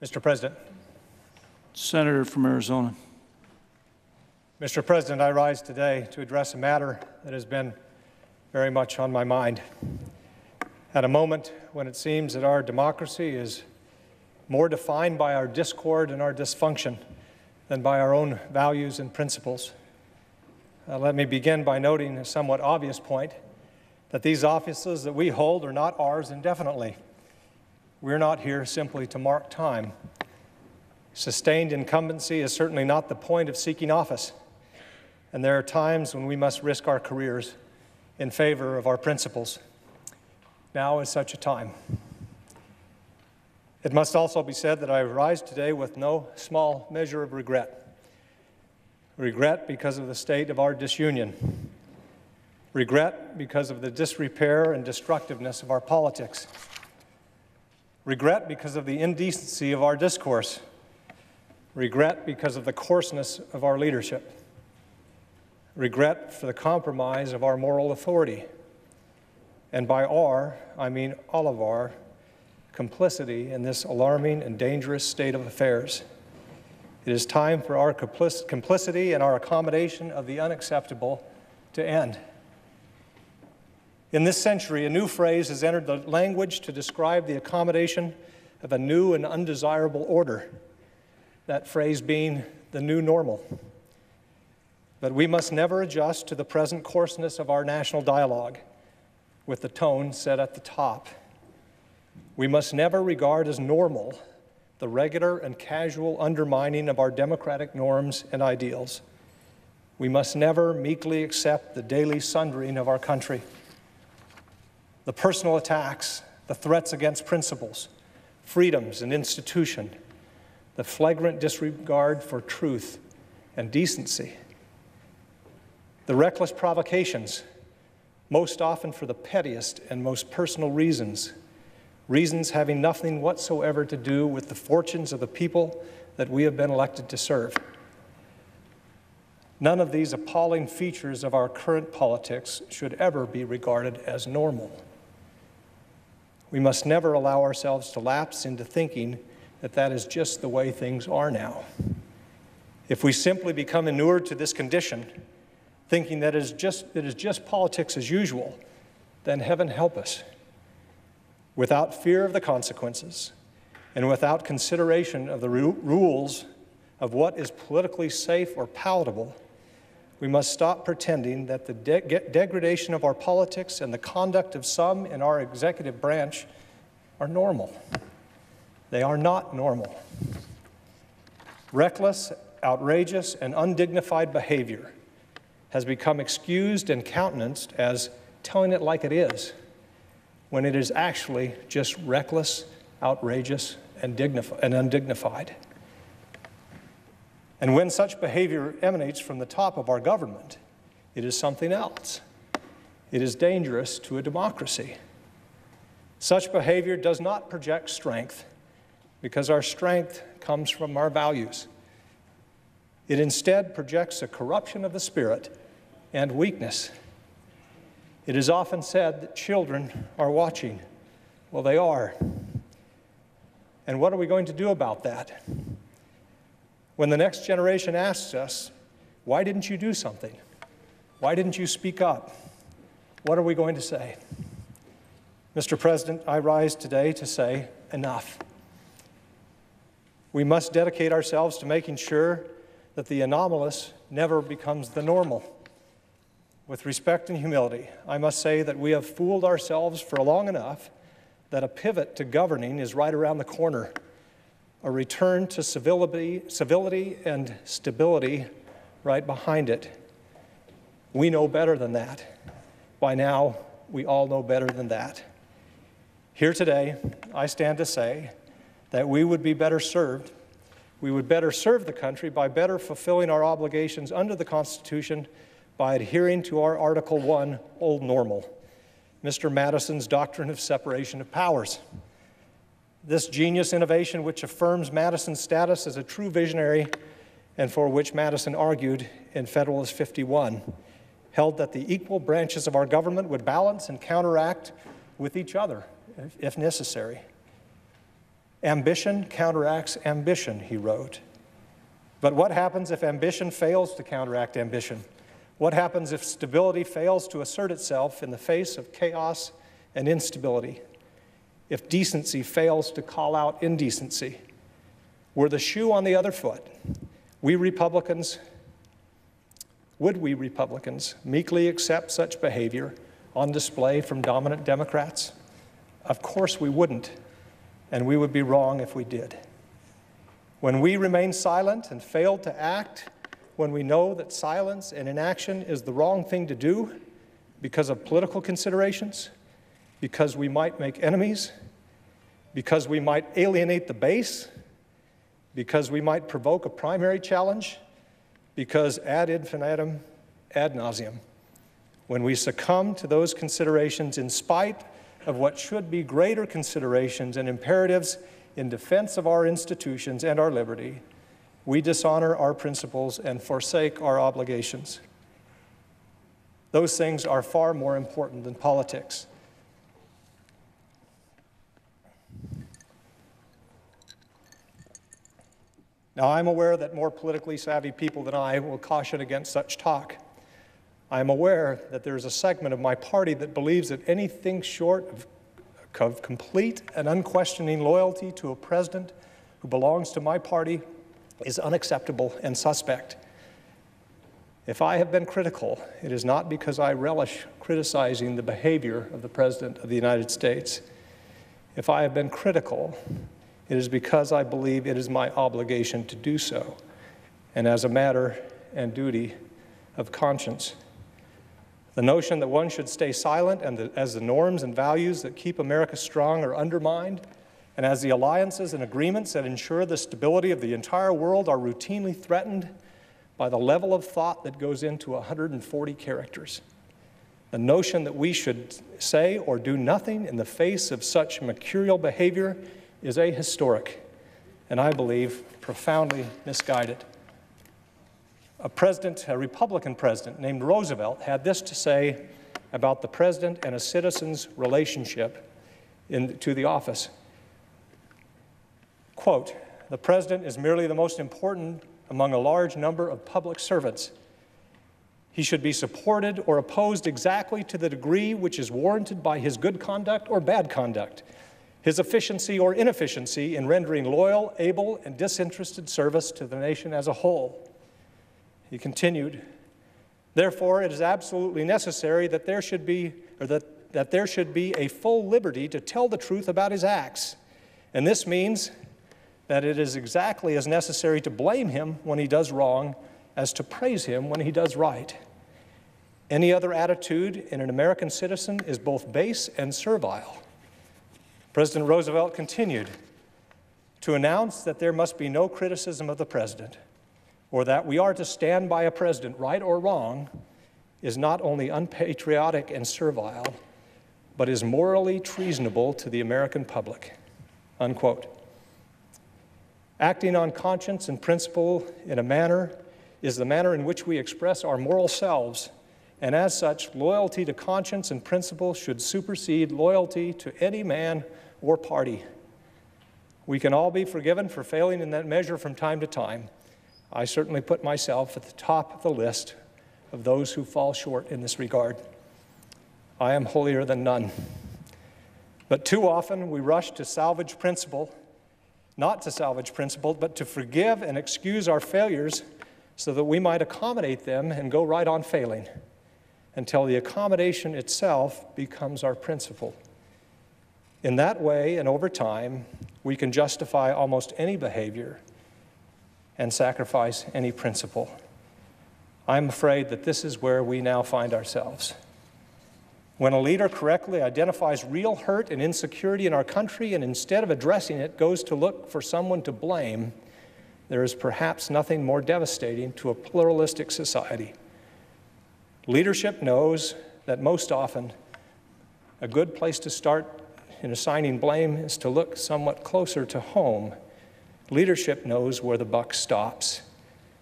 Mr. President. Senator from Arizona. Mr. President, I rise today to address a matter that has been very much on my mind. At a moment when it seems that our democracy is more defined by our discord and our dysfunction than by our own values and principles. Let me begin by noting a somewhat obvious point, that these offices that we hold are not ours indefinitely. We're not here simply to mark time. Sustained incumbency is certainly not the point of seeking office, and there are times when we must risk our careers in favor of our principles. Now is such a time. It must also be said that I rise today with no small measure of regret. Regret because of the state of our disunion. Regret because of the disrepair and destructiveness of our politics. Regret because of the indecency of our discourse. Regret because of the coarseness of our leadership. Regret for the compromise of our moral authority. And by our, I mean all of our, complicity in this alarming and dangerous state of affairs. It is time for our complicity and our accommodation of the unacceptable to end. In this century, a new phrase has entered the language to describe the accommodation of a new and undesirable order, that phrase being the new normal. But we must never adjust to the present coarseness of our national dialogue with the tone set at the top. We must never regard as normal the regular and casual undermining of our democratic norms and ideals. We must never meekly accept the daily sundering of our country. The personal attacks, the threats against principles, freedoms and institution, the flagrant disregard for truth and decency, the reckless provocations, most often for the pettiest and most personal reasons, reasons having nothing whatsoever to do with the fortunes of the people that we have been elected to serve. None of these appalling features of our current politics should ever be regarded as normal. We must never allow ourselves to lapse into thinking that that is just the way things are now. If we simply become inured to this condition, thinking that it is just politics as usual, then heaven help us. Without fear of the consequences and without consideration of the rules of what is politically safe or palatable, we must stop pretending that the degradation of our politics and the conduct of some in our executive branch are normal. They are not normal. Reckless, outrageous, and undignified behavior has become excused and countenanced as telling it like it is, when it is actually just reckless, outrageous, and undignified. And when such behavior emanates from the top of our government, it is something else. It is dangerous to a democracy. Such behavior does not project strength, because our strength comes from our values. It instead projects a corruption of the spirit and weakness. It is often said that children are watching. Well, they are. And what are we going to do about that? When the next generation asks us, why didn't you do something? Why didn't you speak up? What are we going to say? Mr. President, I rise today to say enough. We must dedicate ourselves to making sure that the anomalous never becomes the normal. With respect and humility, I must say that we have fooled ourselves for long enough that a pivot to governing is right around the corner. A return to civility and stability right behind it. We know better than that. By now, we all know better than that. Here today, I stand to say that we would be better served. We would better serve the country by better fulfilling our obligations under the Constitution by adhering to our Article 1 old normal, Mr. Madison's doctrine of separation of powers. This genius innovation, which affirms Madison's status as a true visionary and for which Madison argued in Federalist 51, held that the equal branches of our government would balance and counteract with each other if necessary. Ambition counteracts ambition, he wrote. But what happens if ambition fails to counteract ambition? What happens if stability fails to assert itself in the face of chaos and instability? If decency fails to call out indecency? Were the shoe on the other foot, would we Republicans meekly accept such behavior on display from dominant Democrats? Of course we wouldn't, and we would be wrong if we did. When we remain silent and fail to act, when we know that silence and inaction is the wrong thing to do because of political considerations, because we might make enemies, because we might alienate the base, because we might provoke a primary challenge, because ad infinitum, ad nauseum, when we succumb to those considerations in spite of what should be greater considerations and imperatives in defense of our institutions and our liberty, we dishonor our principles and forsake our obligations. Those things are far more important than politics. Now, I'm aware that more politically savvy people than I will caution against such talk. I am aware that there is a segment of my party that believes that anything short of complete and unquestioning loyalty to a president who belongs to my party is unacceptable and suspect. If I have been critical, it is not because I relish criticizing the behavior of the President of the United States. If I have been critical, it is because I believe it is my obligation to do so, and as a matter and duty of conscience. The notion that one should stay silent and as the norms and values that keep America strong are undermined, and as the alliances and agreements that ensure the stability of the entire world are routinely threatened by the level of thought that goes into 140 characters. The notion that we should say or do nothing in the face of such mercurial behavior is ahistoric, and I believe profoundly misguided. A Republican president named Roosevelt had this to say about the president and a citizen's relationship to the office. Quote, "The president is merely the most important among a large number of public servants. He should be supported or opposed exactly to the degree which is warranted by his good conduct or bad conduct, his efficiency or inefficiency in rendering loyal, able, and disinterested service to the nation as a whole." He continued, "Therefore, it is absolutely necessary that there should be a full liberty to tell the truth about his acts. And this means that it is exactly as necessary to blame him when he does wrong as to praise him when he does right. Any other attitude in an American citizen is both base and servile." President Roosevelt continued, "To announce that there must be no criticism of the president, or that we are to stand by a president, right or wrong, is not only unpatriotic and servile, but is morally treasonable to the American public." Unquote. Acting on conscience and principle is the manner in which we express our moral selves, and as such, loyalty to conscience and principle should supersede loyalty to any man or party. We can all be forgiven for failing in that measure from time to time. I certainly put myself at the top of the list of those who fall short in this regard. I am holier than none. But too often we rush to salvage principle, not to salvage principle, but to forgive and excuse our failures so that we might accommodate them and go right on failing until the accommodation itself becomes our principle. In that way and over time, we can justify almost any behavior and sacrifice any principle. I'm afraid that this is where we now find ourselves. When a leader correctly identifies real hurt and insecurity in our country and instead of addressing it goes to look for someone to blame, there is perhaps nothing more devastating to a pluralistic society. Leadership knows that most often a good place to start in assigning blame is to look somewhat closer to home. Leadership knows where the buck stops.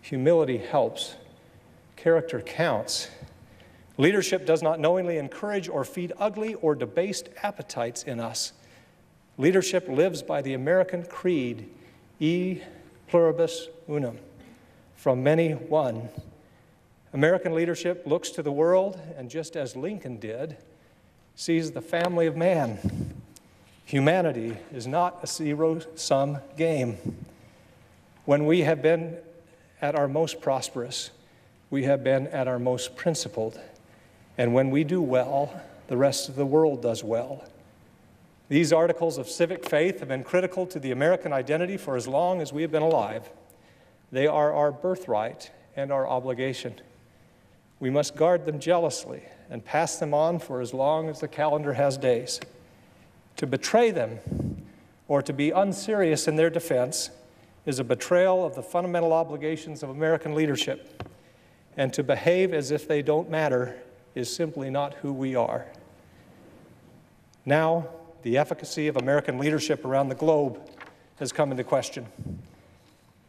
Humility helps. Character counts. Leadership does not knowingly encourage or feed ugly or debased appetites in us. Leadership lives by the American creed, e pluribus unum, from many one. American leadership looks to the world and, just as Lincoln did, sees the family of man. Humanity is not a zero-sum game. When we have been at our most prosperous, we have been at our most principled. And when we do well, the rest of the world does well. These articles of civic faith have been critical to the American identity for as long as we have been alive. They are our birthright and our obligation. We must guard them jealously and pass them on for as long as the calendar has days. To betray them or to be unserious in their defense is a betrayal of the fundamental obligations of American leadership, and to behave as if they don't matter is simply not who we are. Now, the efficacy of American leadership around the globe has come into question.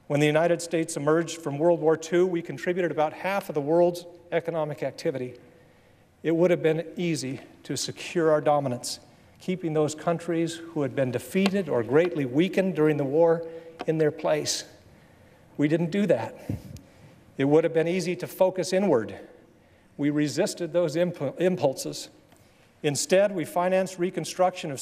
When the United States emerged from World War II, we contributed about half of the world's economic activity. It would have been easy to secure our dominance, keeping those countries who had been defeated or greatly weakened during the war in their place. We didn't do that. It would have been easy to focus inward. We resisted those impulses. Instead, we financed reconstruction of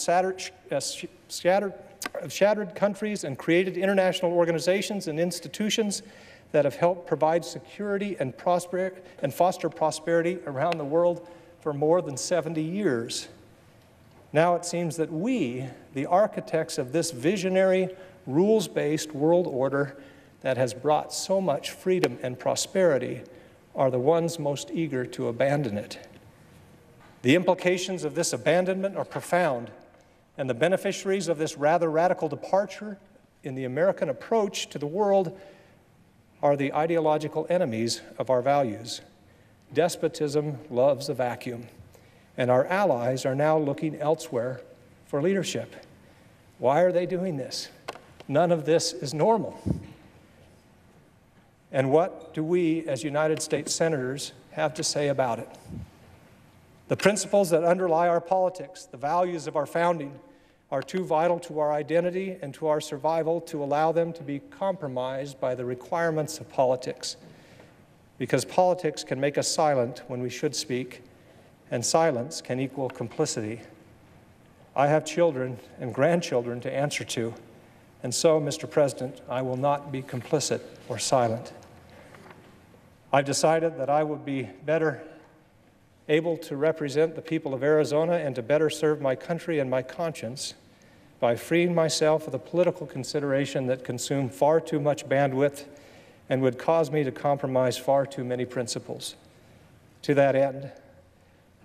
shattered countries and created international organizations and institutions that have helped provide security and foster prosperity around the world for more than 70 years. Now it seems that we, the architects of this visionary, rules-based world order that has brought so much freedom and prosperity, are the ones most eager to abandon it. The implications of this abandonment are profound, and the beneficiaries of this rather radical departure in the American approach to the world are the ideological enemies of our values. Despotism loves a vacuum, and our allies are now looking elsewhere for leadership. Why are they doing this? None of this is normal. And what do we, as United States senators, have to say about it? The principles that underlie our politics, the values of our founding, are too vital to our identity and to our survival to allow them to be compromised by the requirements of politics. Because politics can make us silent when we should speak, and silence can equal complicity. I have children and grandchildren to answer to, and so, Mr. President, I will not be complicit or silent. I've decided that I would be better able to represent the people of Arizona and to better serve my country and my conscience by freeing myself of the political consideration that consumed far too much bandwidth and would cause me to compromise far too many principles. To that end,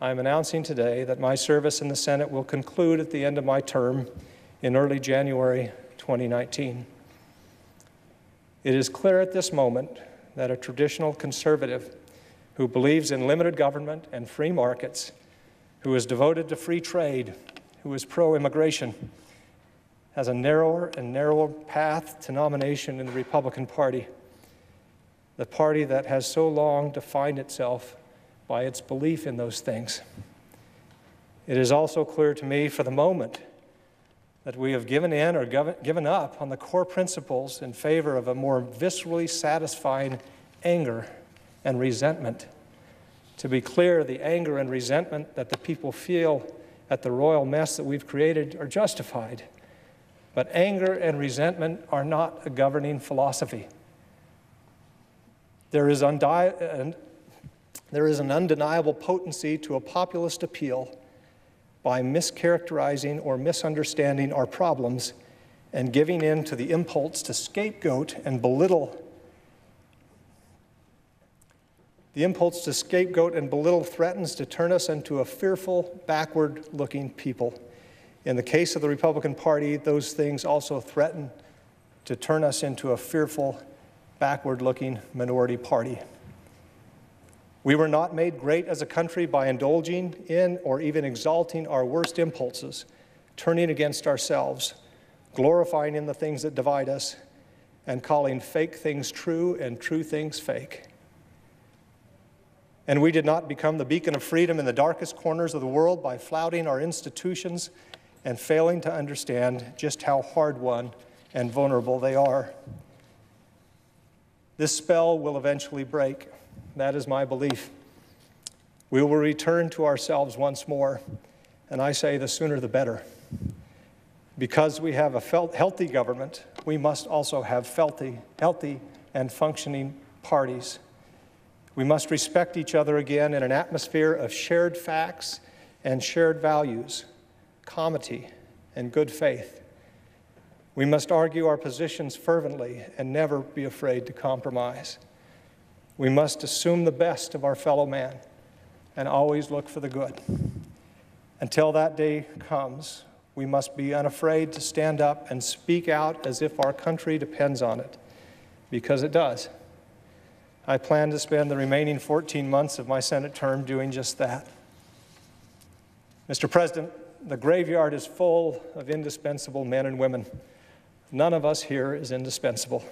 I am announcing today that my service in the Senate will conclude at the end of my term in early January 2019. It is clear at this moment that a traditional conservative who believes in limited government and free markets, who is devoted to free trade, who is pro-immigration, has a narrower and narrower path to nomination in the Republican Party, the party that has so long defined itself by its belief in those things. It is also clear to me for the moment that we have given in or given up on the core principles in favor of a more viscerally satisfying anger and resentment. To be clear, the anger and resentment that the people feel at the royal mess that we've created are justified. But anger and resentment are not a governing philosophy. There is an undeniable potency to a populist appeal by mischaracterizing or misunderstanding our problems and giving in to the impulse to scapegoat and belittle. The impulse to scapegoat and belittle threatens to turn us into a fearful, backward-looking people. In the case of the Republican Party, those things also threaten to turn us into a fearful, backward-looking minority party. We were not made great as a country by indulging in or even exalting our worst impulses, turning against ourselves, glorifying in the things that divide us, and calling fake things true and true things fake. And we did not become the beacon of freedom in the darkest corners of the world by flouting our institutions and failing to understand just how hard-won and vulnerable they are. This spell will eventually break. That is my belief. We will return to ourselves once more, and I say the sooner the better. Because we have a healthy government, we must also have healthy and functioning parties. We must respect each other again in an atmosphere of shared facts and shared values, comity and good faith. We must argue our positions fervently and never be afraid to compromise. We must assume the best of our fellow man and always look for the good. Until that day comes, we must be unafraid to stand up and speak out as if our country depends on it, because it does. I plan to spend the remaining 14 months of my Senate term doing just that. Mr. President, the graveyard is full of indispensable men and women. None of us here is indispensable,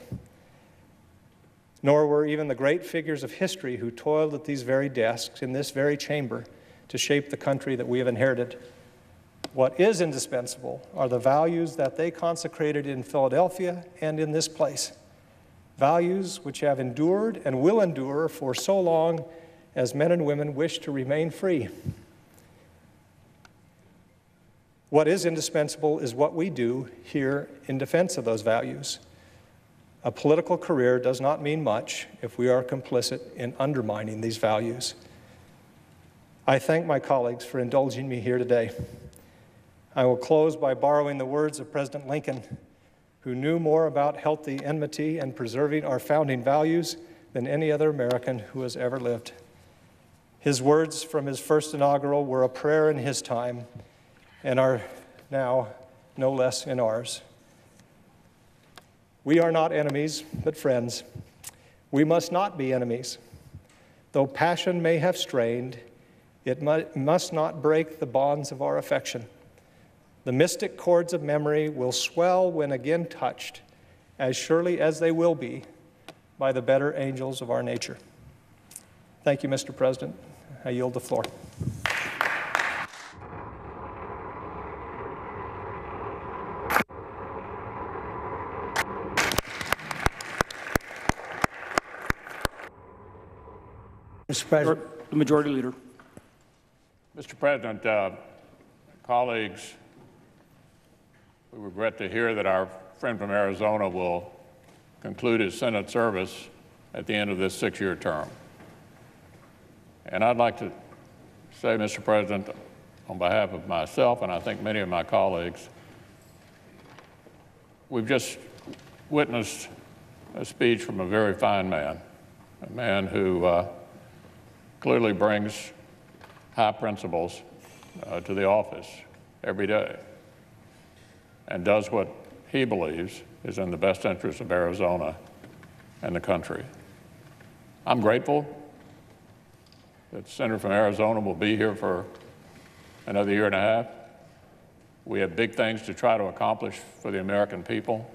nor were even the great figures of history who toiled at these very desks in this very chamber to shape the country that we have inherited. What is indispensable are the values that they consecrated in Philadelphia and in this place, values which have endured and will endure for so long as men and women wish to remain free. What is indispensable is what we do here in defense of those values. A political career does not mean much if we are complicit in undermining these values. I thank my colleagues for indulging me here today. I will close by borrowing the words of President Lincoln, who knew more about healthy enmity and preserving our founding values than any other American who has ever lived. His words from his first inaugural were a prayer in his time and are now no less in ours. We are not enemies, but friends. We must not be enemies. Though passion may have strained, it must not break the bonds of our affection. The mystic chords of memory will swell when again touched, as surely as they will be by the better angels of our nature. Thank you, Mr. President. I yield the floor. Mr. President. The Majority Leader. Mr. President, colleagues, we regret to hear that our friend from Arizona will conclude his Senate service at the end of this 6-year term. And I'd like to say, Mr. President, on behalf of myself and I think many of my colleagues, we've just witnessed a speech from a very fine man, a man who clearly brings high principles to the office every day and does what he believes is in the best interest of Arizona and the country. I'm grateful that the senator from Arizona will be here for another year and a half. We have big things to try to accomplish for the American people.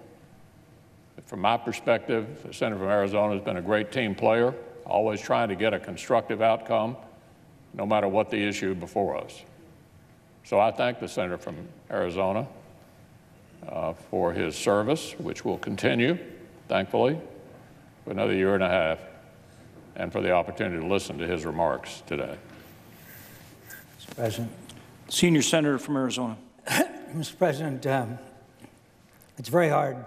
From my perspective, the senator from Arizona has been a great team player, always trying to get a constructive outcome, no matter what the issue before us. So I thank the senator from Arizona for his service, which will continue, thankfully, for another year and a half, and for the opportunity to listen to his remarks today. Mr. President. Senior Senator from Arizona. Mr. President, it's very hard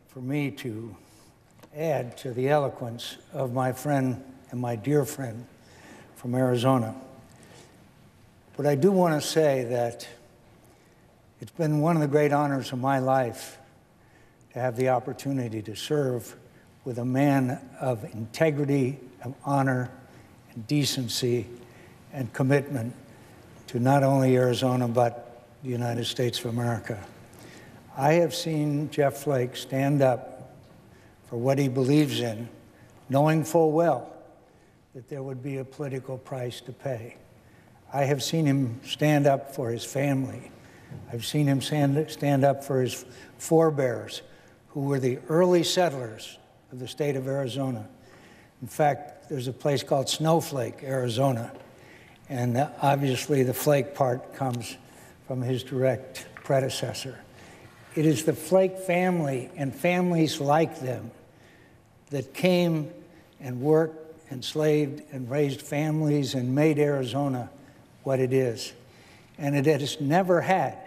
for me to add to the eloquence of my friend and my dear friend from Arizona. But I do want to say that it's been one of the great honors of my life to have the opportunity to serve with a man of integrity, of honor, and decency, and commitment to not only Arizona, but the United States of America. I have seen Jeff Flake stand up for what he believes in, knowing full well that there would be a political price to pay. I have seen him stand up for his family. I've seen him stand up for his forebears, who were the early settlers of the state of Arizona. In fact, there's a place called Snowflake, Arizona, and obviously the flake part comes from his direct predecessor. It is the Flake family and families like them that came and worked, enslaved, and raised families and made Arizona what it is. And it has never had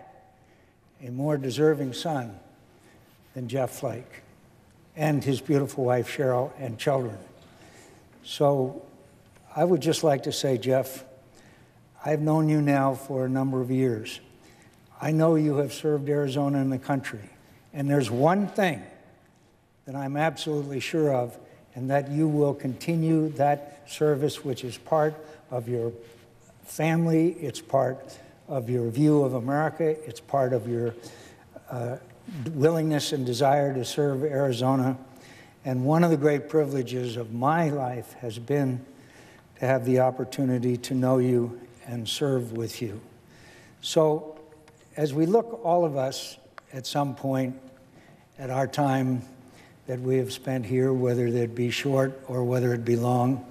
a more deserving son than Jeff Flake and his beautiful wife, Cheryl, and children. So I would just like to say, Jeff, I've known you now for a number of years. I know you have served Arizona and the country. And there's one thing that I'm absolutely sure of, and that you will continue that service, which is part of your family, it's part of your view of America, it's part of your willingness and desire to serve Arizona. And one of the great privileges of my life has been to have the opportunity to know you and serve with you. So as we look, all of us, at some point at our time that we have spent here, whether it be short or whether it be long,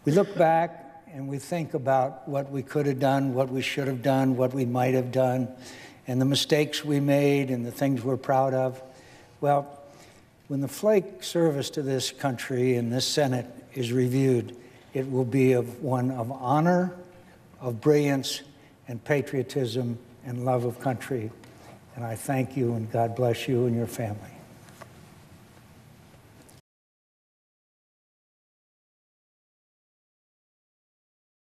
we look back and we think about what we could have done, what we should have done, what we might have done, and the mistakes we made and the things we're proud of. Well, when the Flake service to this country and this Senate is reviewed, it will be one of honor, of brilliance, and patriotism and love of country. And I thank you, and God bless you and your family.